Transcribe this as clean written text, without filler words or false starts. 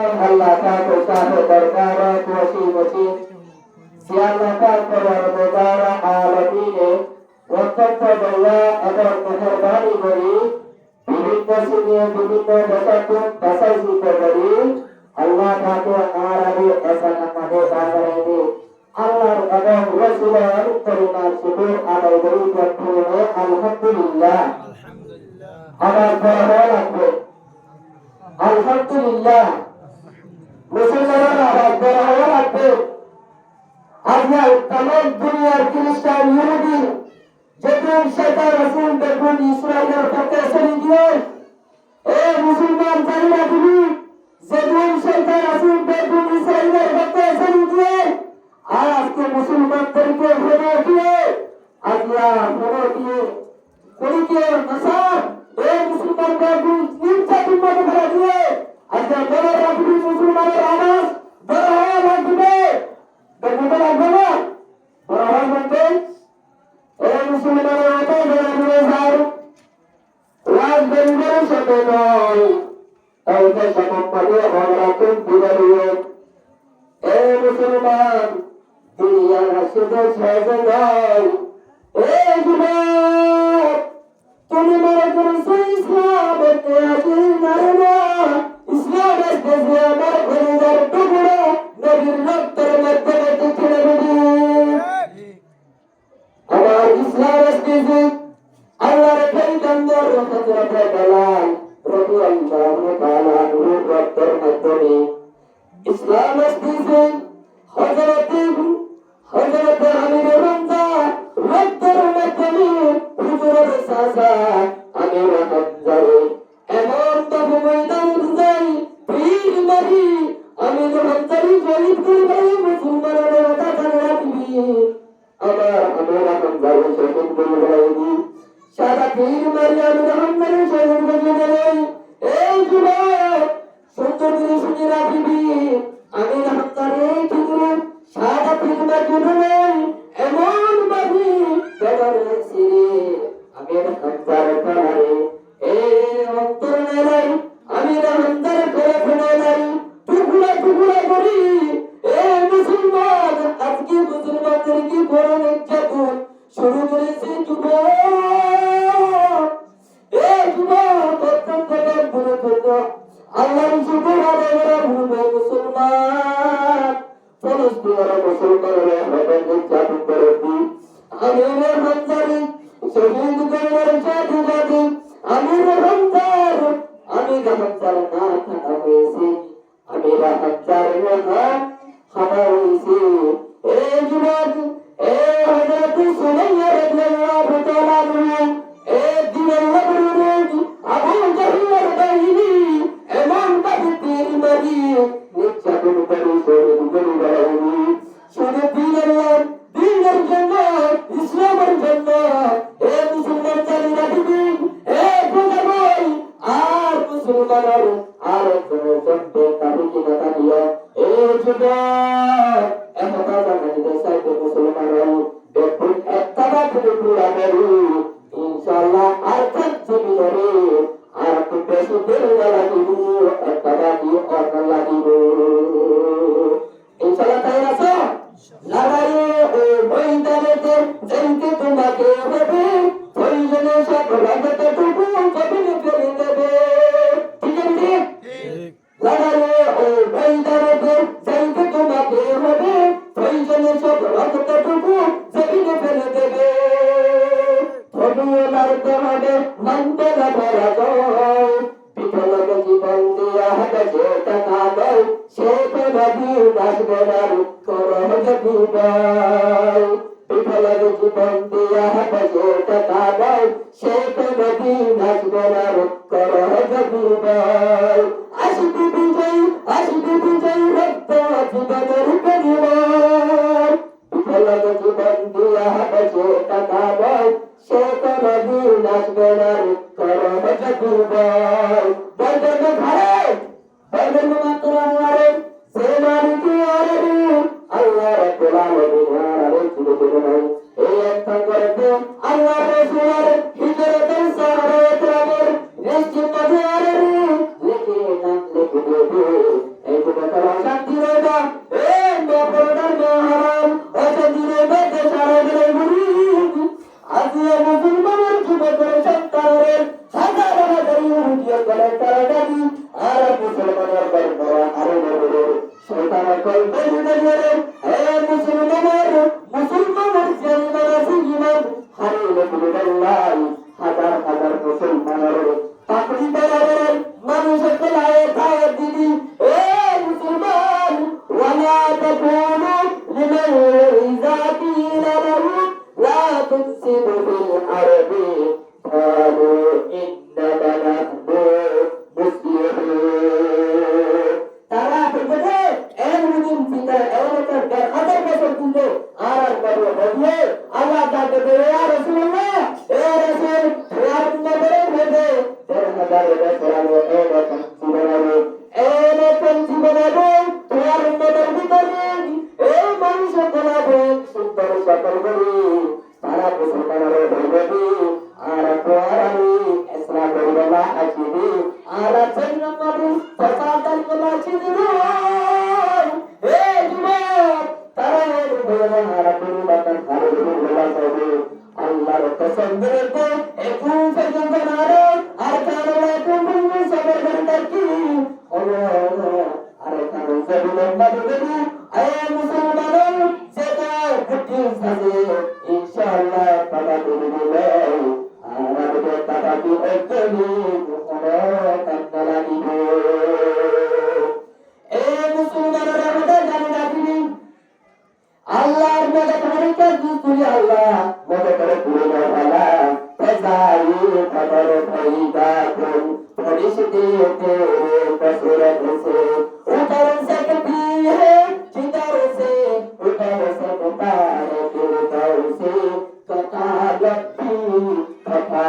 আল্লাহ পাক ও শাহে দরবারত ওয়াসি ওয়াসি আল্লাহ পাক পরওয়ারদিগার আলামিনে ওয়াক্ত বল্লা এবং মেহেরবানি করি বিভিন্ন সিনিয়ে বিভিন্ন বসাত বাসাইছি করি আল্লাহ পাকে আর আমি এসা আমাদের বাজারে আল্লাহর এবং রাসূলের পরিমাণ শুকর আদায় করি প্রথমে আলহামদুলিল্লাহ আমার বড় লাগবে আলহামদুলিল্লাহ মুসলমানরা আবার বড় লাগবে আজকাল तमाम দুনিয়ার খ্রিস্টান ইহুদি যেমন শয়তান রাসূল দেখুন ইসরায়েলের পক্ষে সরি দিয়ে এই মুসলমান জানি না তুমি যেমন শয়তান রাসূল দেখুন ইসরায়েলের পক্ষে সরি দিয়ে আর আজকে মুসলমানদেরকে ফেলে দিয়ে আল্লাহ ফেলে দিয়ে কলিকে নসার এই মুসলমান দেখুন নির্যাতন মতো ফেলে দিয়ে আজকে বড় রাখবি মুসলমানের আওয়াজ বড় হওয়া লাগবে দেখতে লাগবে না বড় হওয়া লাগবে এই মুসলমানের আওয়াজ বড় হয়ে যায় রাজ বেরিয়ে সাথে নয় তাইতে সমাপনে অরাকুন দিবারিয়ে এই মুসলমান দুনিয়ার হাসিতে ছেড়ে নয় এই যুবক তুমি মনে করেছো ইসলামের তেয়াজির নারে না ইসলামের দেশে আমার ঘরের টুকরো নবীর রক্তের মাধ্যমে দেখে নেবি আমার ইসলামের দেশে আল্লাহর পয়গম্বর হযরত বেলাল রাদিয়াল্লাহু তাআলা নূর রক্তের মাধ্যমে ইসলামের দেশে হযরত আমির হামজা রক্তের মাধ্যমে হুজুরের চাচা আমির হামজারে এমন তবু ময়দান যাই পীর মারি আমির হামজারি শহীদ করে মুসলমানের কথা জানে রাখবি আমার আমির হামজারি শহীদ করে রাখবি সারা পীর মারি আমির হামজারি শহীদ করে গেলেন এই যুবক সুন্দর করে শুনে রাখবি আমির হামজারে কি করে সারা পীর মারি গেলেন এমন বাবু কেমন সিরে আমির হামজারে পারে এই অন্তর নাই আমির হামজারে করে ফেলে নাই টুকরা টুকরা করি এই মুসলমান আজকে মুসলমানদের কি বড় নির্যাতন শুরু করেছে যুবক এই যুবক অত্যন্ত গুরুত্বপূর্ণ আল্লাহর শুকর আদায় করা ভূমি মুসলমান ফলস্তিনের মুসলমানরা হবে নির্যাতন করেছি আমির হামজারে শহীদ করার সাথে সাথে আমির হামজার না থাকা হয়েছে আমির হামজার না খাওয়া হয়েছে এই যুবক এই হযরত সুমাইয়া রাদিয়াল্লাহু তাআলা আনহা এই দিনের নবরুদ আবু জাহলের বাহিনী এমন ভাবে তীর মারি নির্যাতন করে শহীদ করে বাহিনী শুধু দিনের জন্য ইসলামের জন্য এই মুসলমান জানি রাখবি এই প্রজাবই আর মুসলমানের আর একজনের জন্য কারো কি কথা দিও এই যুবক একথা জানাইতে চাইতে মুসলমানের দেখুন একটা বাদ পুরা মেরু ইনশাআল্লাহ আর থাকবি রে আর একটু বেশি দেরি লাগিব একটা বাদি অন্য লাগিব ইনশাআল্লাহ তাই আছে লড়াইয়ে ও ময়দানেতে যেতে তোমাকে হবে প্রয়োজনে সব রাগতটুকু কবিনে ফেলে দেবে ঠিক আছে ঠিক লড়াইয়ে ও ময়দানেতে যেতে তোমাকে হবে প্রয়োজনে সব রাগতটুকু কবিনে ফেলে দেবে তবুও লড়তে হবে মানতে না পরাজয় বিফলকে জীবন দিয়া গেছে টাকা নয় সে নদী আসবে না বিফলকে জীবন দিয়া গেছে টাকা নয় সে নদী আসবে না আসবে বিজয় রক্ত জীবনের পরিবার বিফলকে জীবন দিয়া গেছে টাকা নয় সে নদী আসবে না বর্জন ঘরে বর্জন মাত্র আরে সে মারিতে আরে আল্লাহ রাব্বুল আলামিন আরে চুলে নাই এই একটা করতে আল্লাহ রাসূলের হিজরতের সাহাবায়ে কেরামের নিশ্চিত আরে লিখে নাম লিখে সকল পরিবারের মুসলমানের জন্য জীবন হারিয়ে ফেললাই হাজার হাজার মুসলমানের চাকরি করার মানুষের বেলায় খায় দিদি এ মুসলমান ওয়ালা তাকুনু লিমান ইযা কিলা লাহু লা তুফসিদু ফিল আরদি ক্বালু ইন্নামা নাহনু মুসলিমুন। তারা বলতে এমন চিন্তা এমন একটা হাজার বছর কিন্তু আর বলে আল্লাহ তাকে বলে ইয়া রাসূলুল্লাহ এ রাসূল রান্না করে বলে 1000 বছর আগে এরকম জীবনাবো তোমার মনের ভিতরে এই মানুষ বলাবো সুন্দর সকল করি তারা মুসলমানের বলবে আর আমি ইসলাম করিবা আসিবি আর জন্নতি ফসাদাল কলা ছিদিব হে যুবক তারা বলবে আর পরিবর্তন করে বলা যাবে আল্লাহর কসম দিতে একটু পর্যন্ত নারে আর কারণে তুমি সবার করতে কি আর কারণ সবিলের মাঝে আয় মুসলমান সেটা বুদ্ধি সাজে ইনশাআল্লাহ বাবা তুমি বলে আর আমাদের বাবা কি একদমই কোনো কান্না দিব এই মুসলমানরা আমাদের জানা দিবি আল্লাহর মধ্যে তরিকা দুতুলি আল্লাহ মধ্যে করে পুরো ভালা ফজাই খবর ফাইদা কোন পরিস্থিতি তে বসুরত সে উতর सकती है किधर से उतर सकता है दिल से कथा लपी कथा